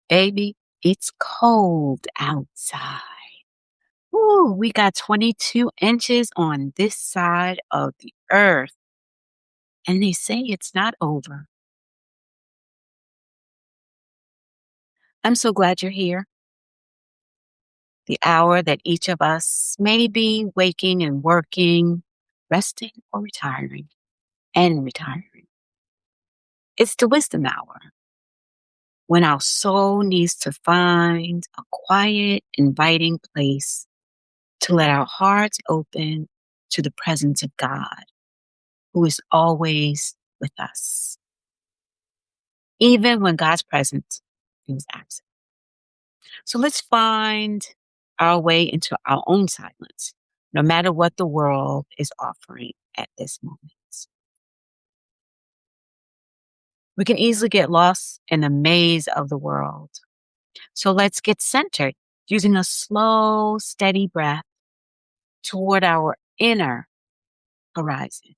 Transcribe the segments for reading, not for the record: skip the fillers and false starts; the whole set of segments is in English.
Baby, it's cold outside. Ooh, we got 22 inches on this side of the earth, and they say it's not over. I'm so glad you're here. The hour that each of us may be waking and working, resting or retiring, and retiring. It's the wisdom hour when our soul needs to find a quiet, inviting place to let our hearts open to the presence of God, who is always with us, even when God's presence feels absent. So let's find our way into our own silence, no matter what the world is offering at this moment. We can easily get lost in the maze of the world. So let's get centered using a slow, steady breath toward our inner horizon.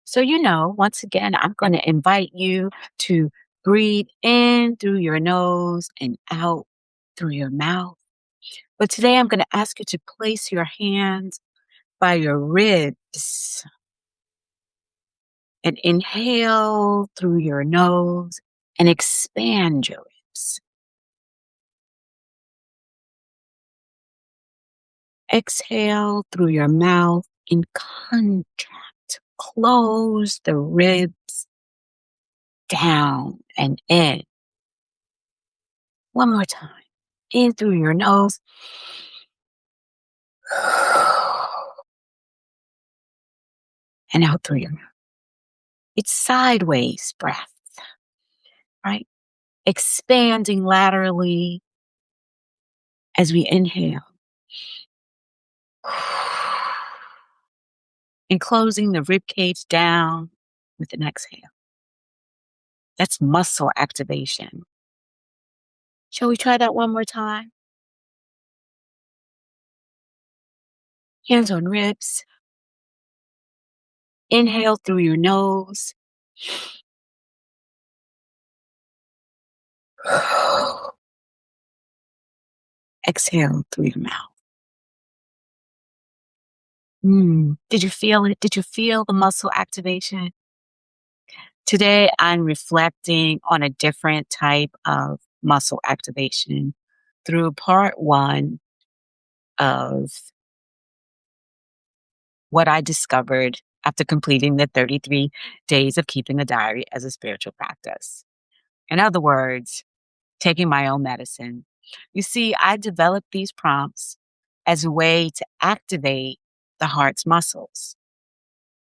So, once again, I'm going to invite you to breathe in through your nose and out through your mouth. But today I'm going to ask you to place your hands by your ribs and inhale through your nose and expand your ribs. Exhale through your mouth and contract. Close the ribs down and in. One more time. In through your nose. And out through your mouth. It's sideways breath, right? Expanding laterally as we inhale. And closing the rib cage down with an exhale. That's muscle activation. Shall we try that one more time? Hands on ribs. Inhale through your nose. Exhale through your mouth. Did you feel it? Did you feel the muscle activation? Today, I'm reflecting on a different type of muscle activation through part one of what I discovered after completing the 33 days of keeping a diary as a spiritual practice. In other words, taking my own medicine. You see, I developed these prompts as a way to activate the heart's muscles.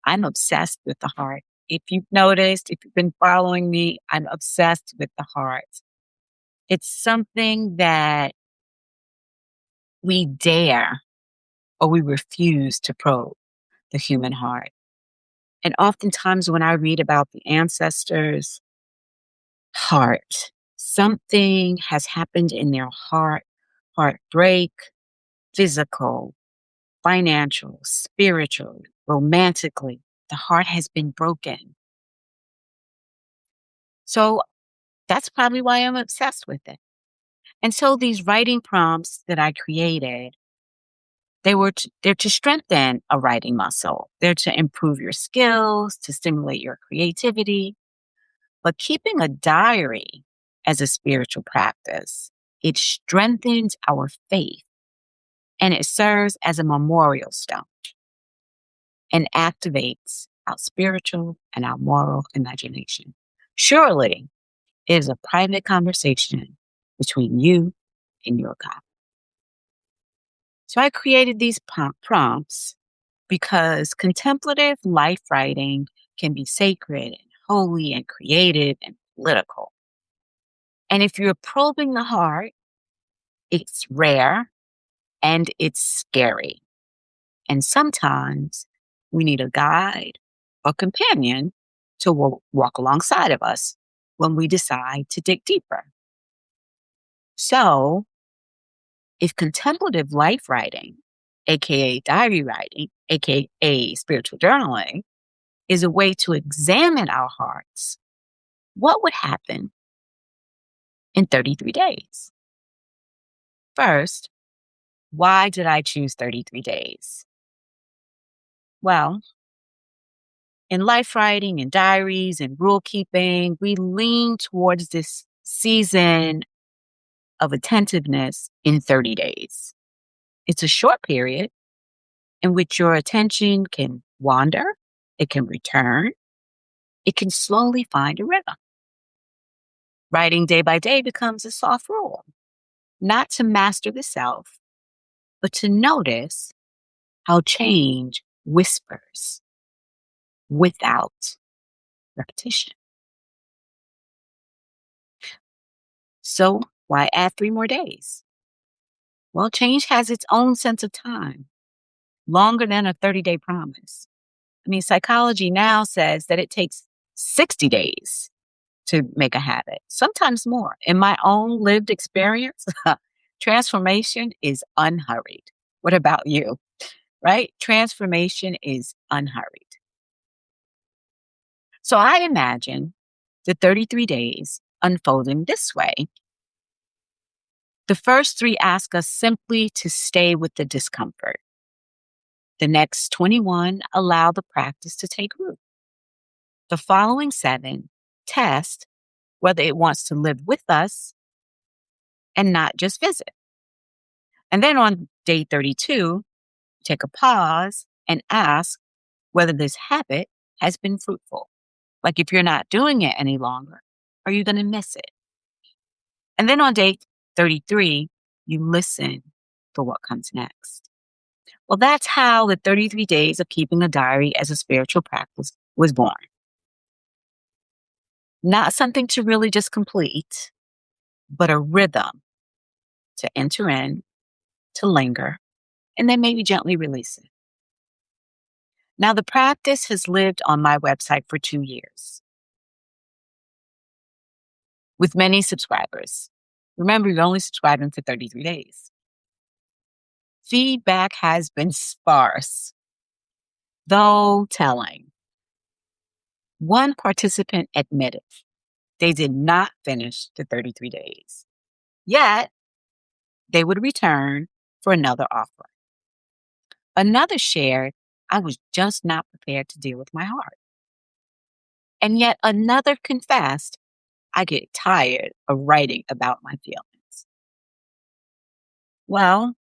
I'm obsessed with the heart. If you've noticed, if you've been following me, I'm obsessed with the heart. It's something that we dare or we refuse to probe, the human heart. And oftentimes when I read about the ancestors' heart, something has happened in their heart, heartbreak, physical, financial, spiritual, romantically. The heart has been broken. So that's probably why I'm obsessed with it. And so these writing prompts that I created, they're to strengthen a writing muscle. They're to improve your skills, to stimulate your creativity. But keeping a diary as a spiritual practice, it strengthens our faith and it serves as a memorial stone and activates our spiritual and our moral imagination. Surely it is a private conversation between you and your God. So I created these prompts because contemplative life writing can be sacred and holy and creative and political. And if you're probing the heart, it's rare and it's scary. And sometimes we need a guide or companion to walk alongside of us when we decide to dig deeper. So, if contemplative life writing, aka diary writing, aka spiritual journaling, is a way to examine our hearts, what would happen in 33 days. First, why did I choose 33 days? Well, in life writing and diaries and rule keeping, we lean towards this season of attentiveness in 30 days. It's a short period in which your attention can wander, it can return, it can slowly find a rhythm. Writing day by day becomes a soft rule, not to master the self, but to notice how change whispers without repetition. So, why add 3 more days? Well, change has its own sense of time, longer than a 30-day promise. I mean, psychology now says that it takes 60 days to make a habit, sometimes more. In my own lived experience, transformation is unhurried. What about you? Right? Transformation is unhurried. So I imagine the 33 days unfolding this way. The first 3 ask us simply to stay with the discomfort. The next 21 allow the practice to take root. The following 7 test whether it wants to live with us and not just visit. And then on day 32, take a pause and ask whether this habit has been fruitful. Like if you're not doing it any longer, are you going to miss it? And then on day 33, you listen for what comes next. Well, that's how the 33 days of keeping a diary as a spiritual practice was born. Not something to really just complete, but a rhythm to enter in, to linger, and then maybe gently release it. Now, the practice has lived on my website for 2 years with many subscribers. Remember, you're only subscribing for 33 days. Feedback has been sparse, though telling. One participant admitted they did not finish the 33 days, yet they would return for another offer. Another shared, I was just not prepared to deal with my heart. And yet another confessed, I get tired of writing about my feelings. Well,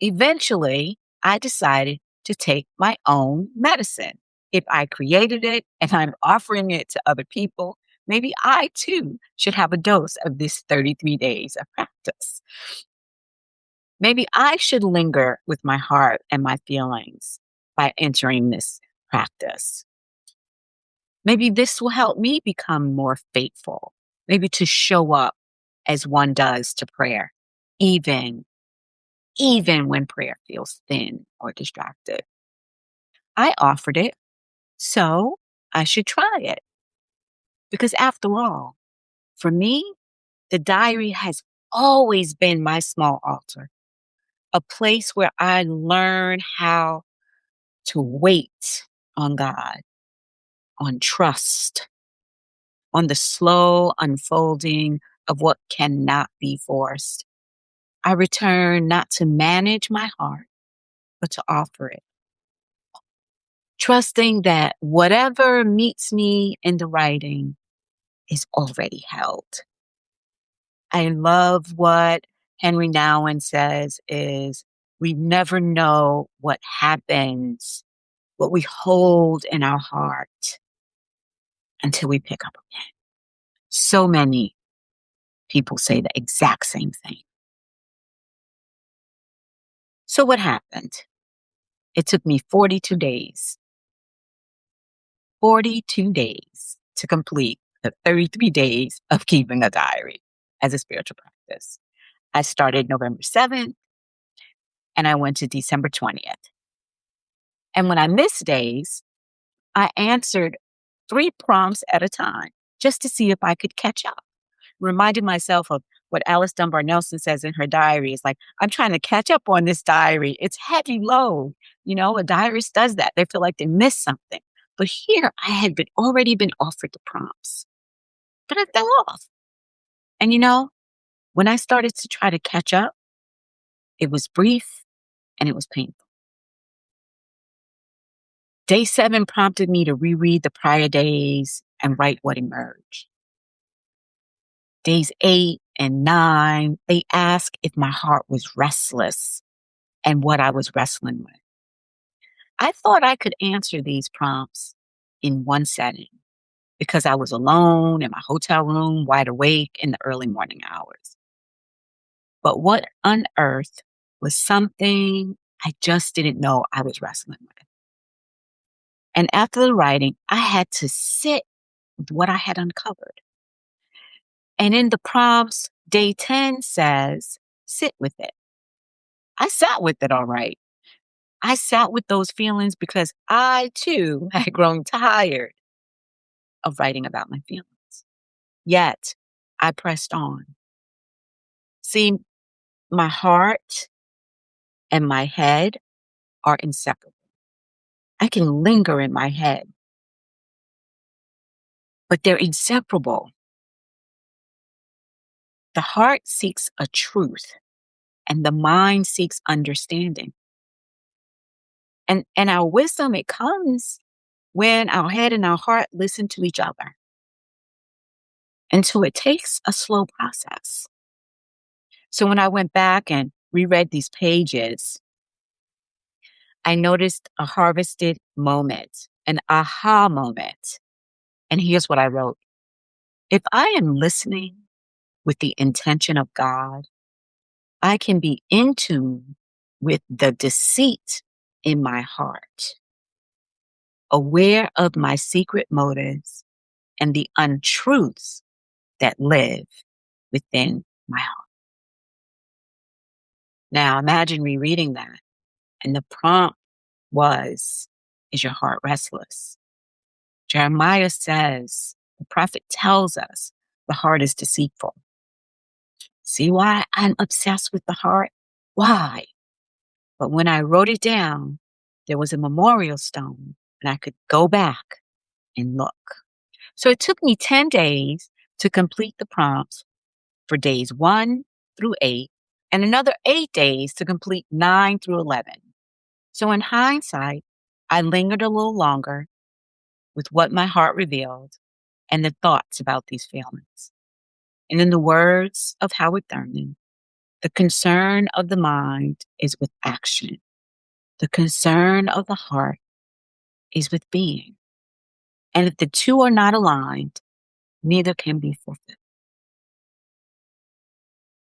eventually I decided to take my own medicine. If I created it and I'm offering it to other people, maybe I too should have a dose of this 33 days of practice. Maybe I should linger with my heart and my feelings by entering this practice. Maybe this will help me become more faithful, maybe to show up as one does to prayer, even when prayer feels thin or distracted. I offered it, so I should try it. Because after all, for me, the diary has always been my small altar, a place where I learn how to wait on God, on trust, on the slow unfolding of what cannot be forced. I return not to manage my heart, but to offer it, trusting that whatever meets me in the writing is already held. I love what Henry Nouwen says is we never know what happens, what we hold in our heart until we pick up again. So many people say the exact same thing. So what happened? It took me 42 days. 42 days to complete the 33 days of keeping a diary as a spiritual practice. I started November 7th and I went to December 20th. And when I missed days, I answered 3 prompts at a time just to see if I could catch up. Reminded myself of what Alice Dunbar Nelson says in her diary. It's like, I'm trying to catch up on this diary. It's heavy load. You know, a diarist does that. They feel like they missed something. But here I had already been offered the prompts, but I fell off. And when I started to try to catch up, it was brief and it was painful. Day 7 prompted me to reread the prior days and write what emerged. Days 8 and 9, they asked if my heart was restless and what I was wrestling with. I thought I could answer these prompts in one setting because I was alone in my hotel room, wide awake in the early morning hours. But what unearthed was something I just didn't know I was wrestling with. And after the writing, I had to sit with what I had uncovered. And in the prompts, day 10 says, sit with it. I sat with it all right. I sat with those feelings because I too had grown tired of writing about my feelings. Yet I pressed on. See, my heart and my head are inseparable. I can linger in my head, but they're inseparable. The heart seeks a truth and the mind seeks understanding. And our wisdom, it comes when our head and our heart listen to each other. And so it takes a slow process. So when I went back and reread these pages, I noticed a harvested moment, an aha moment. And here's what I wrote. If I am listening with the intention of God, I can be in tune with the deceit in my heart, aware of my secret motives and the untruths that live within my heart. Now imagine rereading that. And the prompt was, is your heart restless? Jeremiah says, the prophet tells us the heart is deceitful. See why I'm obsessed with the heart? Why? But when I wrote it down, there was a memorial stone and I could go back and look. So it took me 10 days to complete the prompts for days 1 through 8 and another 8 days to complete 9 through 11. So in hindsight, I lingered a little longer with what my heart revealed and the thoughts about these feelings. And in the words of Howard Thurman, the concern of the mind is with action. The concern of the heart is with being. And if the two are not aligned, neither can be fulfilled.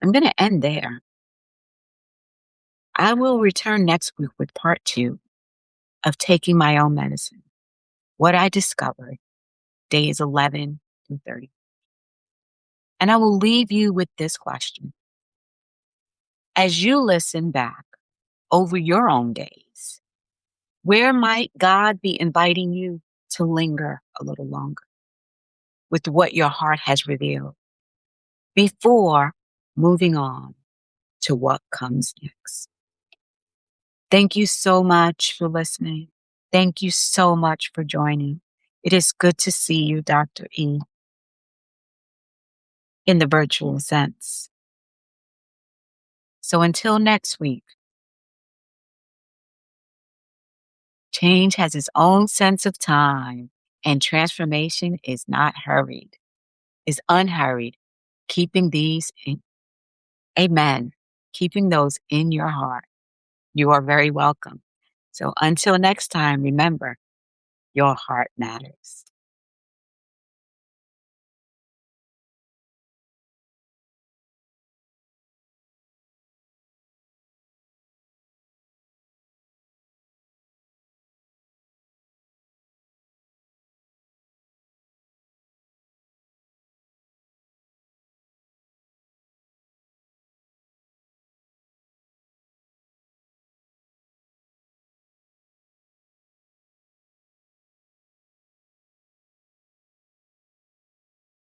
I'm going to end there. I will return next week with part 2 of Taking My Own Medicine, what I discovered, days 11 through 30. And I will leave you with this question. As you listen back over your own days, where might God be inviting you to linger a little longer with what your heart has revealed before moving on to what comes next? Thank you so much for listening. Thank you so much for joining. It is good to see you, Dr. E, in the virtual sense. So until next week, change has its own sense of time, and transformation is not hurried, is unhurried, keeping these in, amen, keeping those in your heart. You are very welcome. So until next time, remember, your heart matters.